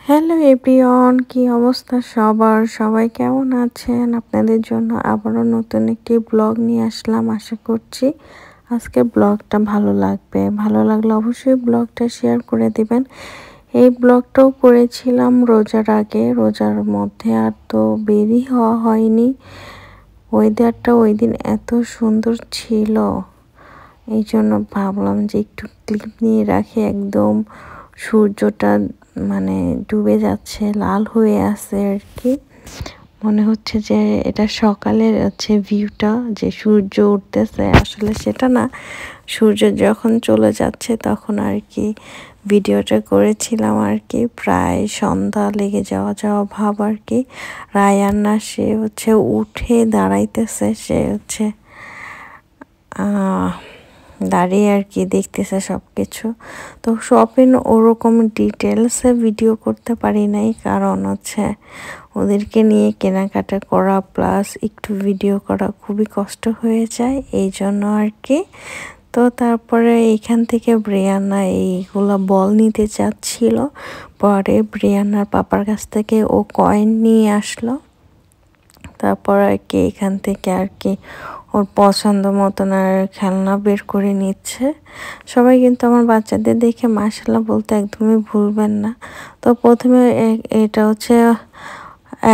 Hello everyone, কি অবস্থা সবার? সবাই কেমন আছেন? আপনাদের জন্য আবারও নতুন একটি ব্লগ নিয়ে আসলাম। আশা করছি আজকে ব্লগটা ভালো লাগবে। ভালো লাগলে অবশ্যই ব্লগটা শেয়ার করে দিবেন। এই ব্লগটাও করেছিলাম রোজার আগে, রোজার মধ্যে আর তো বেরই হওয়া হয়নি। ওয়েদারটা ওই দিন এত সুন্দর ছিল, এই জন্য ভাবলাম যে একটু ক্লিপ নিয়ে রাখি। একদম সূর্যটা মানে ডুবে যাচ্ছে, লাল হয়ে আছে আর কি। মনে হচ্ছে যে এটা সকালের ভিউটা, যে সূর্য উঠতেছে, আসলে সেটা না, সূর্য যখন চলে যাচ্ছে তখন আর কি ভিডিওটা করেছিলাম আর কি। প্রায় সন্ধ্যা লেগে যাওয়া যাওয়া ভাব আর কি। রায়ান্না সে উঠে দাঁড়াইতেছে, সে দাঁড়িয়ে আর কি দেখতেছে সব কিছু। তো শপিং ওরকম ডিটেলসে ভিডিও করতে পারি নাই, কারণ ওদেরকে নিয়ে কেনাকাটা করা প্লাস একটু ভিডিও করা খুবই কষ্ট হয়ে যায়, এই জন্য আর কি। তো তারপরে এইখান থেকে ব্রিয়ানা এইগুলো বল নিতে চাচ্ছিল, পরে ব্রিয়ানার পাপার কাছ থেকে ও কয়েন নিয়ে আসলো। তারপর আর কি এখান থেকে আর কি ওর পছন্দ মতন আর খেলনা বের করে নিচ্ছে। সবাই কিন্তু আমার বাচ্চাদের দেখে মাশাআল্লাহ বলতে একদমই ভুলবেন না। তো প্রথমে এটা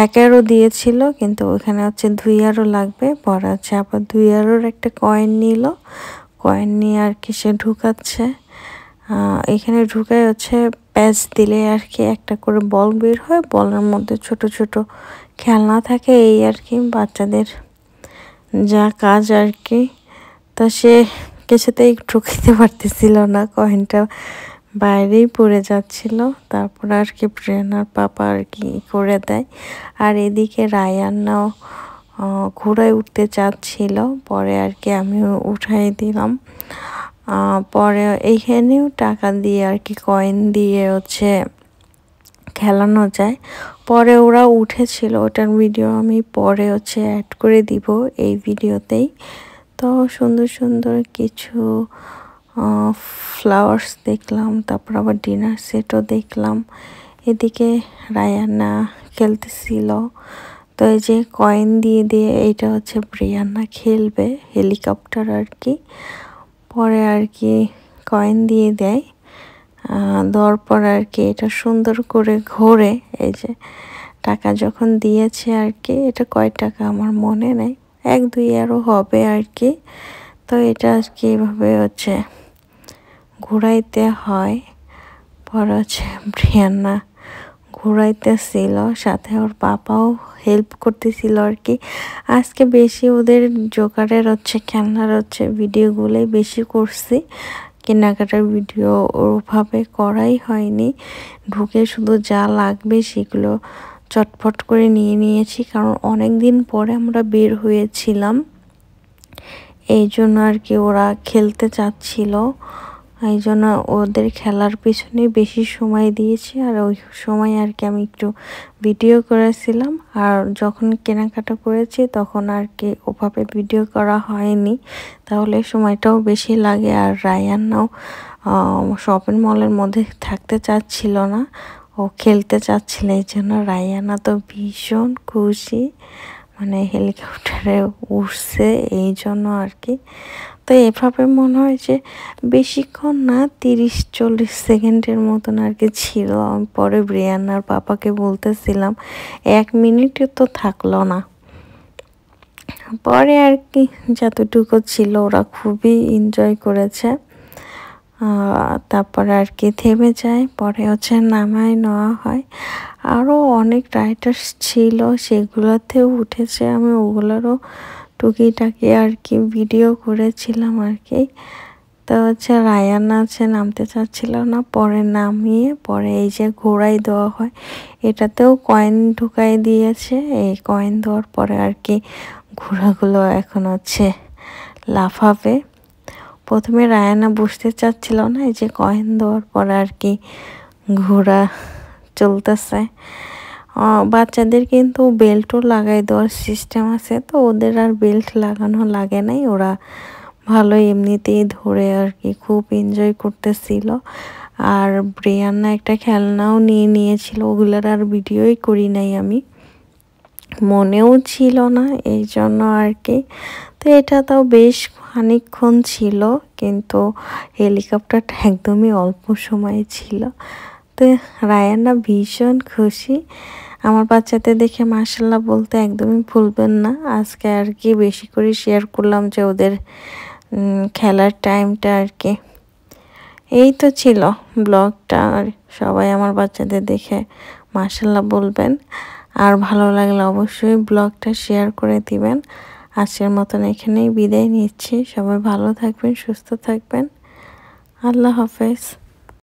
1 এরও দিয়েছিল, কিন্তু ওখানে 2 এরও লাগবে। পরে আবার 2 এরোর একটা কয়েন নিল, কয়েন নিয়ে আর কি সে ঢুকাচ্ছে। এখানে ঢুকায় প্যাচ দিলে আর কি একটা করে বল বের হয়, বলের মধ্যে ছোট ছোট খেলনা থাকে, এই আর কি বাচ্চাদের যা কাজ আর কি। তো সে কিছুতেই ঢুকাইতে পারতেছিল না, কয়েনটা বাইরেই পড়ে যাচ্ছিল। তারপর আর কি প্রেরণার পাপা আর কি করে দেয়। আর এদিকে রায়ান্নাও ঘোড়ায় উঠতে চাচ্ছিল, পরে আর কি আমিও উঠাই দিলাম। পরে এইখানেও টাকা দিয়ে আর কি কয়েন দিয়ে খেলানো যায়। পরে ওরা উঠেছিল, ওটার ভিডিও আমি পরে অ্যাড করে দিব এই ভিডিওতেই। তো সুন্দর সুন্দর কিছু ফ্লাওয়ার্স দেখলাম, তারপর আবার ডিনার সেটও দেখলাম। এদিকে রায়ান্না খেলতেছিল। তো এই যে কয়েন দিয়ে দিয়ে এইটা ব্রিয়ান্না খেলবে, হেলিকপ্টার আর কি। পরে আর কি কয়েন দিয়ে দেয়, দেওয়ার পর আর কি এটা সুন্দর করে ঘোরে। এই যে টাকা যখন দিয়েছে আর কি, এটা কয় টাকা আমার মনে নেই, 1-2 এরও হবে আর কি। তো এটা আর কি এভাবে ঘুরাইতে হয়। পর ব্রিয়ান্না ঘুরাইতেছিল, সাথে ওর পাপাও হেল্প করতেছিল আর কি। আজকে বেশি ওদের জোকারের খেলনার ভিডিওগুলোই বেশি করছি, কেনাকাটার ভিডিও ওভাবে করাই হয়নি। ঢুকে শুধু যা লাগবে সেগুলো চটপট করে নিয়ে নিয়েছি, কারণ অনেক দিন পরে আমরা বের হয়েছিলাম, এই জন্য আর কি ওরা খেলতে চাচ্ছিল। এই জন্য ওদের খেলার পিছনে বেশি সময় দিয়েছি, আর ওই সময় আর কি আমি একটু ভিডিও করেছিলাম। আর যখন কেনাকাটা করেছি তখন আর কি ওভাবে ভিডিও করা হয়নি, তাহলে সময়টাও বেশি লাগে। আর রায়ান্নাও শপিং মলের মধ্যে থাকতে চাচ্ছিল না, ও খেলতে চাচ্ছিল, এই জন্য রায়ান্না তো ভীষণ খুশি, মানে হেলিকপ্টারে উঠছে এই জন্য আর কি। তো এভাবে মনে হয় যে বেশিক্ষণ না, 30-40 সেকেন্ডের মতন আর কি ছিল। আমি পরে ব্রিয়ান্নার পাপাকে বলতেছিলাম 1 মিনিটও তো থাকলো না। পরে আর কি যতটুকু ছিল ওরা খুবই এনজয় করেছে। তারপরে আর কি থেমে যায়, পরে নামায় নেওয়া হয়। আরও অনেক রাইডার্স ছিল, সেগুলোতেও উঠেছে, আমি ওগুলোরও টুকিটাকি আর কি ভিডিও করেছিলাম আর কি। তো রায়ান্না নামতে চাচ্ছিল না, পরে নামিয়ে পরে এই যে ঘোড়ায় দেওয়া হয়, এটাতেও কয়েন ঢুকাই দিয়েছে। এই কয়েন দেওয়ার পরে আর কি ঘোড়াগুলো এখন লাফাবে। প্রথমে রায়ান্না বসতে চাচ্ছিল না, এই যে কয়েন দেওয়ার পর আর কি ঘোড়া চলতেছে। বাচ্চাদের কিন্তু বেল্টও লাগাই দেওয়ার সিস্টেম আছে, তো ওদের আর বেল্ট লাগানো লাগে নাই, ওরা ভালো এমনিতেই ধরে আর কি খুব এনজয় করতেছিল। আর ব্রিয়ান্না একটা খেলনাও নিয়েছিল, ওগুলোর আর ভিডিওই করি নাই আমি, মনেও ছিল না এই জন্য আর কি। তো এটা তাও বেশ খানিকক্ষণ ছিল, কিন্তু হেলিকপ্টারটা একদমই অল্প সময় ছিল। তো রায়ানরা ভীষণ খুশি। আমার বাচ্চাদের দেখে মাশাআল্লাহ বলতে একদমই ভুলবেন না। আজকে আর কি বেশি করে শেয়ার করলাম যে ওদের খেলার টাইমটা আর কি। এই তো ছিল ব্লগটা। আর সবাই আমার বাচ্চাদের দেখে মাশাআল্লাহ বলবেন, আর ভালো লাগলে অবশ্যই ব্লগটা শেয়ার করে দিবেন। আজকের মতন এখানেই বিদায় নিচ্ছি। সবাই ভালো থাকবেন, সুস্থ থাকবেন। আল্লাহ হাফেজ।